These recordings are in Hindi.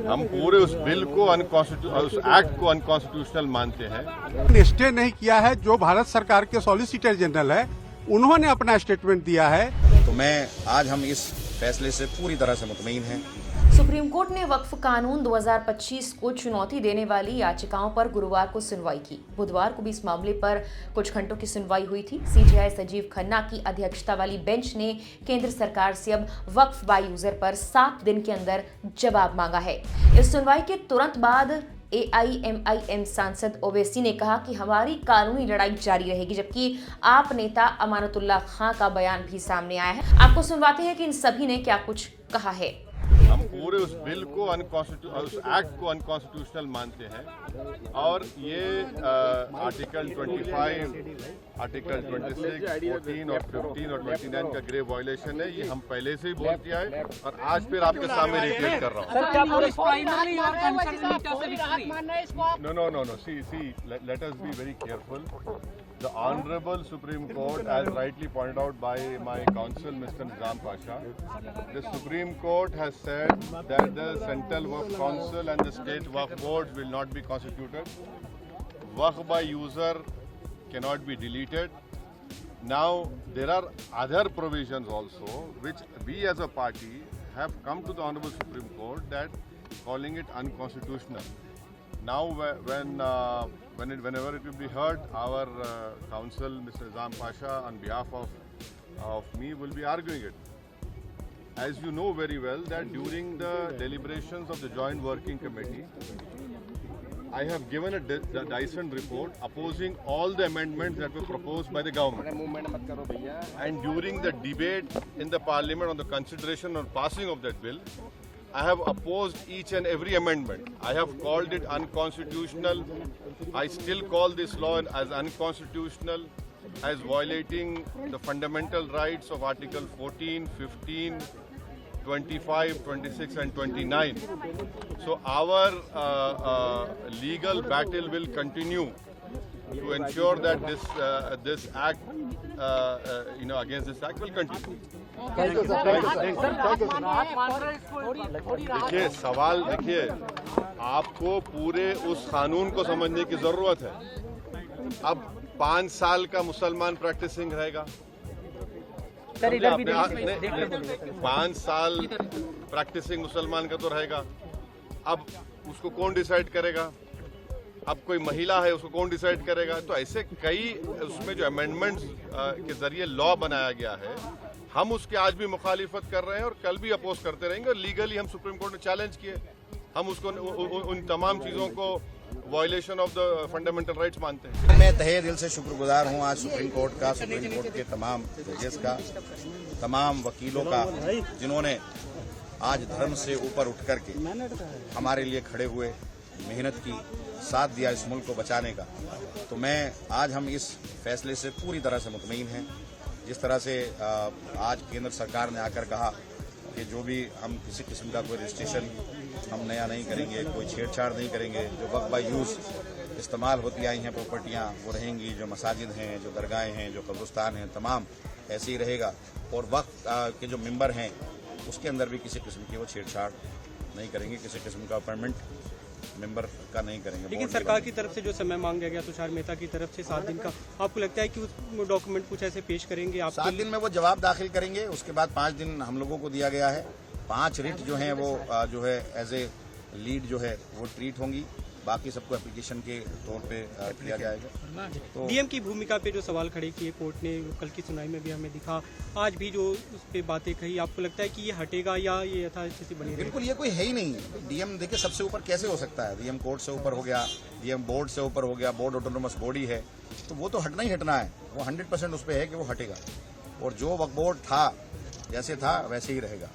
हम पूरे उस बिल को उस एक्ट को अनकॉन्स्टिट्यूशनल मानते हैं। स्टे नहीं किया है। जो भारत सरकार के सॉलिसिटर जनरल है उन्होंने अपना स्टेटमेंट दिया है। तो मैं आज हम इस फैसले से पूरी तरह से मुतमईन हैं। सुप्रीम कोर्ट ने वक्फ कानून 2025 को चुनौती देने वाली याचिकाओं पर गुरुवार को सुनवाई की। बुधवार को भी इस मामले पर कुछ घंटों की सुनवाई हुई थी। सीजेआई संजीव खन्ना की अध्यक्षता वाली बेंच ने केंद्र सरकार से अब वक्फ बाय यूजर पर 7 दिन के अंदर जवाब मांगा है। इस सुनवाई के तुरंत बाद AIMIM सांसद ओवैसी ने कहा कि हमारी कानूनी लड़ाई जारी रहेगी, जबकि आप नेता अमानतुल्लाह खां का बयान भी सामने आया है। आपको सुनवाते हैं कि इन सभी ने क्या कुछ कहा है। हम पूरे उस बिल को उस एक्ट को अनकॉन्स्टिट्यूशनल मानते हैं और ये आर्टिकल 25, आर्टिकल 26, 14 और 15 और 29 का ग्रेव वायलेशन है। ये हम पहले से ही बोल दिया है और आज फिर आपके सामने रिपीट कर रहा हूँ। No. See, let us be very careful. The Honorable Supreme Court, as rightly pointed out by my counsel, Mr. Nizam Pasha, the Supreme Court has said that the Central Waqf Council and the State Waqf Boards will not be constituted. Waqf by user cannot be deleted. Now, there are other provisions also which we as a party have come to the Honorable Supreme Court that calling it unconstitutional. Now, whenever it will be heard, our counsel, Mr. Nizam Pasha, on behalf of me, will be arguing it. As you know very well, that during the deliberations of the Joint Working Committee, I have given a Dyson report opposing all the amendments that were proposed by the government. And during the debate in the Parliament on the consideration or passing of that bill, I have opposed each and every amendment. I have called it unconstitutional. I still call this law as unconstitutional, as violating the fundamental rights of Article 14, 15, 25, 26 and 29. So our legal battle will continue to ensure that this act, against this act will continue. देखिए सवाल, आपको पूरे उस कानून को समझने की जरूरत है। अब 5 साल का मुसलमान प्रैक्टिसिंग रहेगा, 5 साल प्रैक्टिसिंग मुसलमान का तो रहेगा। अब उसको कौन डिसाइड करेगा? अब कोई महिला है, उसको कौन डिसाइड करेगा? तो ऐसे कई उसमें जो अमेंडमेंट्स के जरिए लॉ बनाया गया है, हम उसके आज भी मुखालिफत कर रहे हैं और कल भी अपोज करते रहेंगे। और लीगली हम सुप्रीम कोर्ट ने चैलेंज किए, हम उसको उन तमाम चीज़ों को violation of the fundamental rights मानते हैं। मैं तहे दिल से शुक्रगुजार हूं आज सुप्रीम कोर्ट का, सुप्रीम कोर्ट के तमाम जजेस का, तमाम वकीलों का, जिन्होंने आज धर्म से ऊपर उठ करके हमारे लिए खड़े हुए, मेहनत की, साथ दिया इस मुल्क को बचाने का। तो मैं आज हम इस फैसले से पूरी तरह से मुतमईन हैं। जिस तरह से आज केंद्र सरकार ने आकर कहा कि जो भी हम किसी किस्म का कोई रजिस्ट्रेशन हम नया नहीं करेंगे, कोई छेड़छाड़ नहीं करेंगे, जो वक्फ बाय यूज़ इस्तेमाल होती आई हैं प्रॉपर्टियाँ वो रहेंगी, जो मसाजिद हैं, जो दरगाहें हैं, जो कब्रिस्तान हैं, तमाम ऐसे ही रहेगा। और वक्फ के जो मेंबर हैं उसके अंदर भी किसी किस्म की वो छेड़छाड़ नहीं करेंगे, किसी किस्म का अपॉइंटमेंट मेंबर का नहीं करेंगे। लेकिन सरकार की तरफ से जो समय मांगा गया तुषार मेहता की तरफ से 7 दिन का, आपको लगता है कि उस डॉक्यूमेंट कुछ ऐसे पेश करेंगे आप? 7 दिन में वो जवाब दाखिल करेंगे। उसके बाद 5 दिन हम लोगों को दिया गया है। 5 रिट जो हैं वो जो है एज ए लीड जो है वो ट्रीट होंगी, बाकी सबको एप्लीकेशन के तौर पे किया जाएगा। तो डीएम की भूमिका पे जो सवाल खड़े किए कोर्ट ने, कल की सुनवाई में भी हमें दिखा, आज भी जो उस पे बातें कही, आपको लगता है कि ये हटेगा या ये यथास्थिति बनी रहेगी? बिल्कुल, ये कोई है ही नहीं। डीएम देखिए सबसे ऊपर कैसे हो सकता है? डीएम कोर्ट से ऊपर हो गया, डीएम बोर्ड से ऊपर हो गया, बोर्ड ऑटोनोमस बॉडी है, तो वो तो हटना ही हटना है। वो 100% उस पर है कि वो हटेगा और जो वक्फ बोर्ड था जैसे था वैसे ही रहेगा।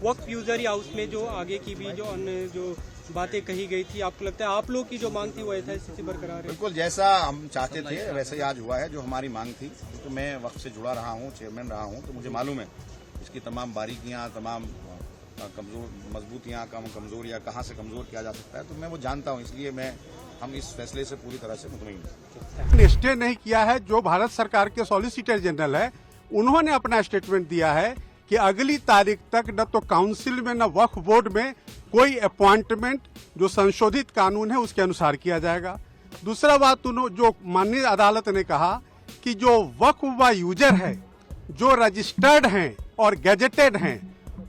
वक्फ यूजर हाउस में जो आगे की भी जो अन्य जो बातें कही गई थी, आपको लगता है आप लोग की जो मांग थी वो यथास्थिति बरकरार है? बिल्कुल, जैसा हम चाहते थे वैसे ही आज हुआ है। जो हमारी मांग थी, तो मैं वक्फ से जुड़ा रहा हूँ, चेयरमैन रहा हूँ, तो मुझे मालूम है इसकी तमाम बारीकियाँ, तमाम मजबूतियाँ, कमजोरियाँ, कहाँ से कमजोर किया जा सकता है, तो मैं वो जानता हूँ। इसलिए हम इस फैसले से पूरी तरह से मुतमईन हैं। स्टे नहीं किया है। जो भारत सरकार के सॉलिसिटर जनरल है उन्होंने अपना स्टेटमेंट दिया है कि अगली तारीख तक न तो काउंसिल में न वक्फ बोर्ड में कोई अपॉइंटमेंट जो संशोधित कानून है उसके अनुसार किया जाएगा। दूसरा बात जो माननीय अदालत ने कहा कि जो वक्फ व यूजर है जो रजिस्टर्ड हैं और गैजेटेड हैं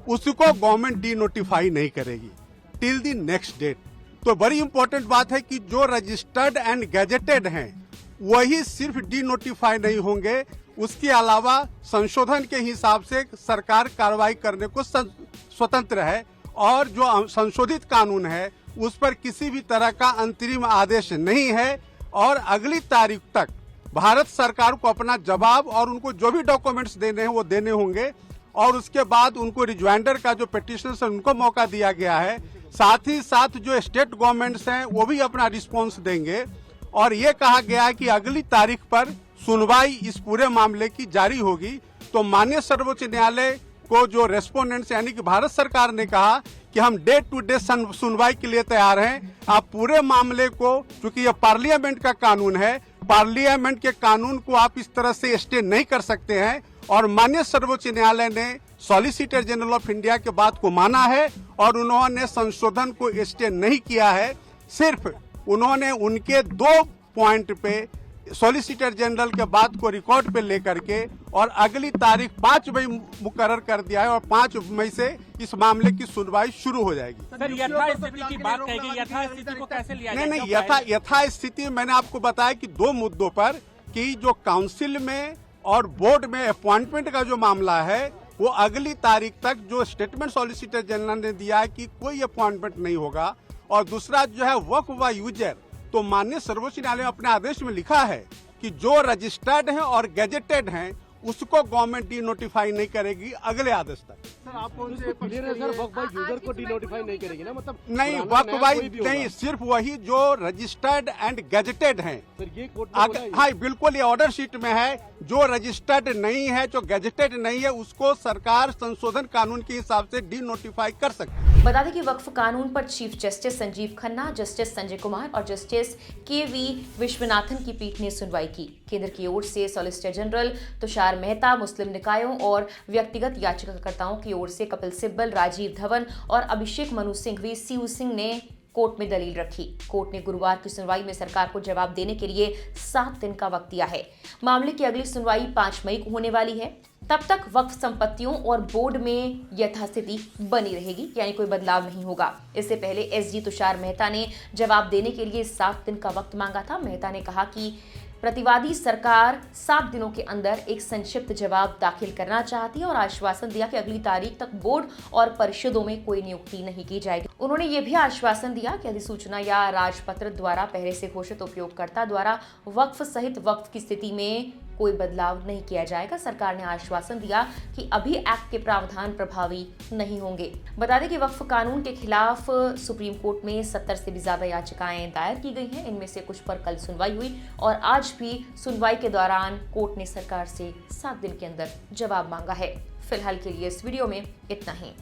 उसको गवर्नमेंट डी नोटिफाई नहीं करेगी टिल द नेक्स्ट डेट। तो बड़ी इंपॉर्टेंट बात है कि जो रजिस्टर्ड एंड गैजेटेड हैं वही सिर्फ डी नोटिफाई नहीं होंगे, उसके अलावा संशोधन के हिसाब से सरकार कार्रवाई करने को स्वतंत्र है और जो संशोधित कानून है उस पर किसी भी तरह का अंतरिम आदेश नहीं है और अगली तारीख तक भारत सरकार को अपना जवाब और उनको जो भी डॉक्यूमेंट्स देने हैं वो देने होंगे और उसके बाद उनको रिज्वाइंडर का जो पिटीशन है उनको मौका दिया गया है। साथ ही साथ जो स्टेट गवर्नमेंट्स हैं वो भी अपना रिस्पॉन्स देंगे और ये कहा गया है कि अगली तारीख पर सुनवाई इस पूरे मामले की जारी होगी। तो माननीय सर्वोच्च न्यायालय को जो रेस्पोंडेंट्स यानी कि भारत सरकार ने कहा कि हम डे टू डे सुनवाई के लिए तैयार हैं। आप पूरे मामले को, क्योंकि ये पार्लियामेंट का कानून है, पार्लियामेंट के कानून को आप इस तरह से स्टे नहीं कर सकते हैं और माननीय सर्वोच्च न्यायालय ने सॉलिसिटर जनरल ऑफ इंडिया के बात को माना है और उन्होंने संशोधन को स्टे नहीं किया है। सिर्फ उन्होंने उनके 2 पॉइंट पे सॉलिसिटर जनरल के बात को रिकॉर्ड पे लेकर के और अगली तारीख 5 मई मुकर्रर कर दिया है और 5 मई से इस मामले की सुनवाई शुरू हो जाएगी। सर, यथास्थिति की बात कही गई, यथास्थिति को कैसे लिया जाए? नहीं, यथास्थिति मैंने आपको बताया कि 2 मुद्दों पर कि जो काउंसिल में और बोर्ड में अपॉइंटमेंट का जो मामला है वो अगली तारीख तक जो स्टेटमेंट सॉलिसिटर जनरल ने दिया है कि कोई अपॉइंटमेंट नहीं होगा और दूसरा जो है वक्फ व यूजर, तो माननीय सर्वोच्च न्यायालय ने अपने आदेश में लिखा है कि जो रजिस्टर्ड हैं और गैजेटेड हैं उसको गवर्नमेंट डी नोटिफाई नहीं करेगी अगले आदेश तक। सर आप उनसे क्लियर है सर, वक्फ बाय यूजर को डी नोटिफाई नहीं करेगी ना, मतलब नहीं, वक्फ बाय नहीं, सिर्फ वही जो रजिस्टर्ड एंड गैजेटेड हैं। सर ये कोर्ट हाँ बिल्कुल, ये ऑर्डर शीट में है। जो रजिस्टर्ड नहीं है, जो गैजेटेड नहीं है, उसको सरकार संशोधन कानून के हिसाब से डी नोटिफाई कर सकती है। बता दें कि वक्फ कानून पर chief justice Sanjeev Khanna, justice Sanjay Kumar और जस्टिस के.वी. विश्वनाथन की पीठ ने सुनवाई की। केंद्र की ओर से सॉलिसिटर जनरल तुषार मेहता, मुस्लिम निकायों और व्यक्तिगत याचिकाकर्ताओं की ओर से कपिल सिब्बल, राजीव धवन और अभिषेक मनु सिंघवी, सीयू सिंह ने कोर्ट में दलील रखी। कोर्ट ने गुरुवार की सुनवाई में सरकार को जवाब देने के लिए 7 दिन का वक्त दिया है। मामले की अगली सुनवाई 5 मई को होने वाली है। तब तक वक्फ संपत्तियों और बोर्ड में यथास्थिति बनी रहेगी, यानी कोई बदलाव नहीं होगा। इससे पहले एसजी तुषार मेहता ने जवाब देने के लिए 7 दिन का वक्त मांगा था। मेहता ने कहा कि प्रतिवादी सरकार 7 दिनों के अंदर एक संक्षिप्त जवाब दाखिल करना चाहती है और आश्वासन दिया कि अगली तारीख तक बोर्ड और परिषदों में कोई नियुक्ति नहीं की जाएगी। उन्होंने ये भी आश्वासन दिया कि अधिसूचना या राजपत्र द्वारा पहले से घोषित उपयोगकर्ता द्वारा वक्फ सहित वक्फ की स्थिति में कोई बदलाव नहीं किया जाएगा। सरकार ने आश्वासन दिया कि अभी एक्ट के प्रावधान प्रभावी नहीं होंगे। बता दें कि वक्फ कानून के खिलाफ सुप्रीम कोर्ट में 70 से भी ज्यादा याचिकाएं दायर की गई हैं। इनमें से कुछ पर कल सुनवाई हुई और आज भी सुनवाई के दौरान कोर्ट ने सरकार से 7 दिन के अंदर जवाब मांगा है। फिलहाल के लिए इस वीडियो में इतना ही।